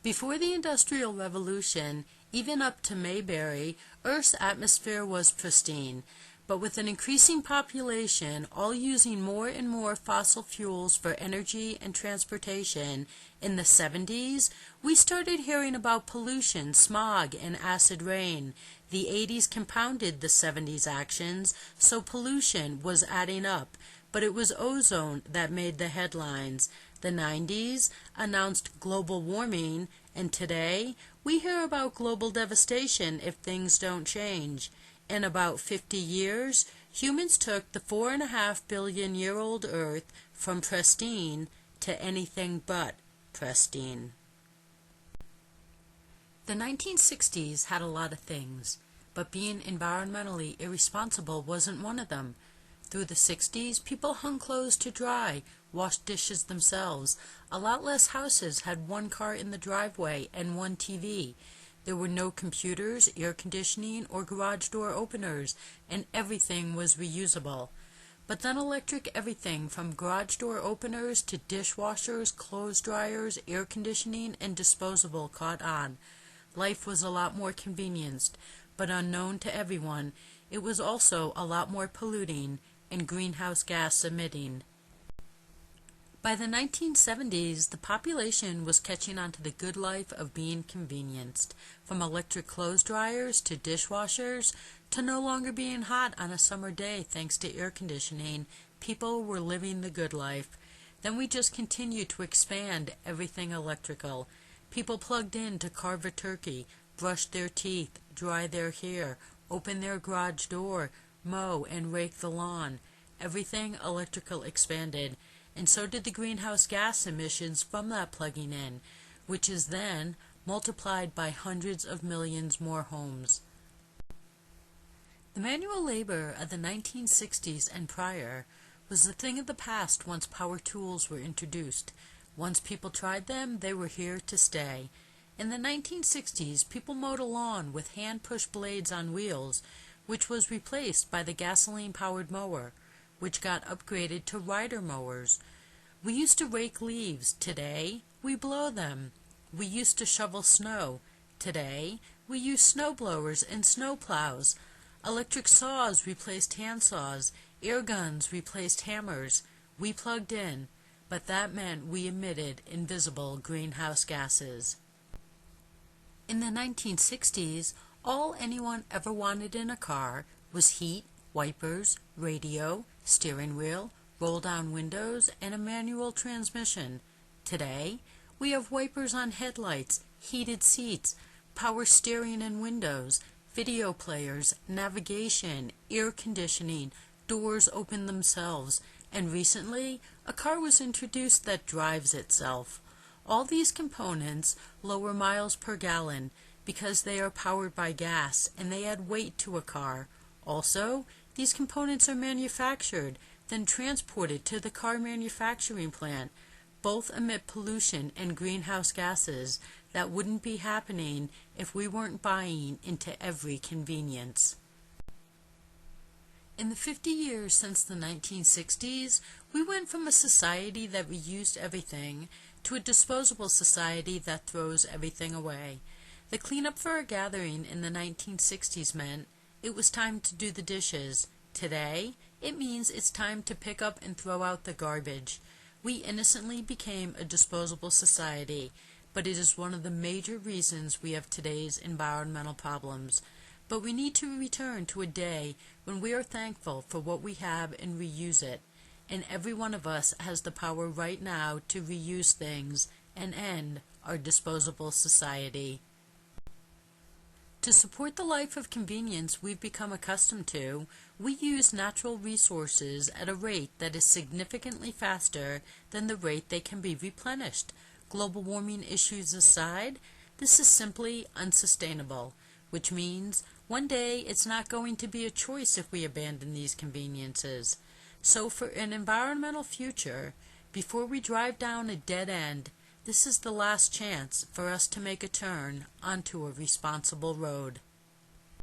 Before the Industrial Revolution, even up to Mayberry, Earth's atmosphere was pristine. But with an increasing population, all using more and more fossil fuels for energy and transportation, in the 70s, we started hearing about pollution, smog, and acid rain. The 80s compounded the 70s actions, so pollution was adding up, but it was ozone that made the headlines. The 90s announced global warming, and today we hear about global devastation if things don't change. In about 50 years, humans took the 4.5 billion-year-old Earth from pristine to anything but pristine. The 1960s had a lot of things, but being environmentally irresponsible wasn't one of them. Through the 60s, people hung clothes to dry, washed dishes themselves. A lot less houses had one car in the driveway and one TV. There were no computers, air conditioning, or garage door openers, and everything was reusable. But then electric everything from garage door openers to dishwashers, clothes dryers, air conditioning, and disposable caught on. Life was a lot more convenienced, but unknown to everyone, it was also a lot more polluting and greenhouse gas emitting. By the 1970s, the population was catching on to the good life of being convenienced, from electric clothes dryers to dishwashers to no longer being hot on a summer day thanks to air conditioning. People were living the good life. Then we just continued to expand everything electrical. People plugged in to carve a turkey, brush their teeth, dry their hair, open their garage door, mow and rake the lawn. Everything electrical expanded. And so did the greenhouse gas emissions from that plugging in, which is then multiplied by hundreds of millions more homes. The manual labor of the 1960s and prior was a thing of the past once power tools were introduced. Once people tried them, they were here to stay. In the 1960s, people mowed a lawn with hand-push blades on wheels, which was replaced by the gasoline-powered mower, which got upgraded to rider mowers. We used to rake leaves. Today, we blow them. We used to shovel snow. Today, we use snow blowers and snow plows. Electric saws replaced hand saws. Air guns replaced hammers. We plugged in, but that meant we emitted invisible greenhouse gases. In the 1960s, all anyone ever wanted in a car was heat, wipers, radio, steering wheel, roll-down windows, and a manual transmission. Today, we have wipers on headlights, heated seats, power steering and windows, video players, navigation, air conditioning, doors open themselves, and recently, a car was introduced that drives itself. All these components lower miles per gallon because they are powered by gas and they add weight to a car. Also, these components are manufactured, then transported to the car manufacturing plant. Both emit pollution and greenhouse gases that wouldn't be happening if we weren't buying into every convenience. In the 50 years since the 1960s, we went from a society that reused everything to a disposable society that throws everything away. The cleanup for a gathering in the 1960s meant it was time to do the dishes. Today, it means it's time to pick up and throw out the garbage. We innocently became a disposable society, but it is one of the major reasons we have today's environmental problems. But we need to return to a day when we are thankful for what we have and reuse it. And every one of us has the power right now to reuse things and end our disposable society. To support the life of convenience we've become accustomed to, we use natural resources at a rate that is significantly faster than the rate they can be replenished. Global warming issues aside, this is simply unsustainable, which means one day it's not going to be a choice if we abandon these conveniences. So for an environmental future, before we drive down a dead end, this is the last chance for us to make a turn onto a responsible road.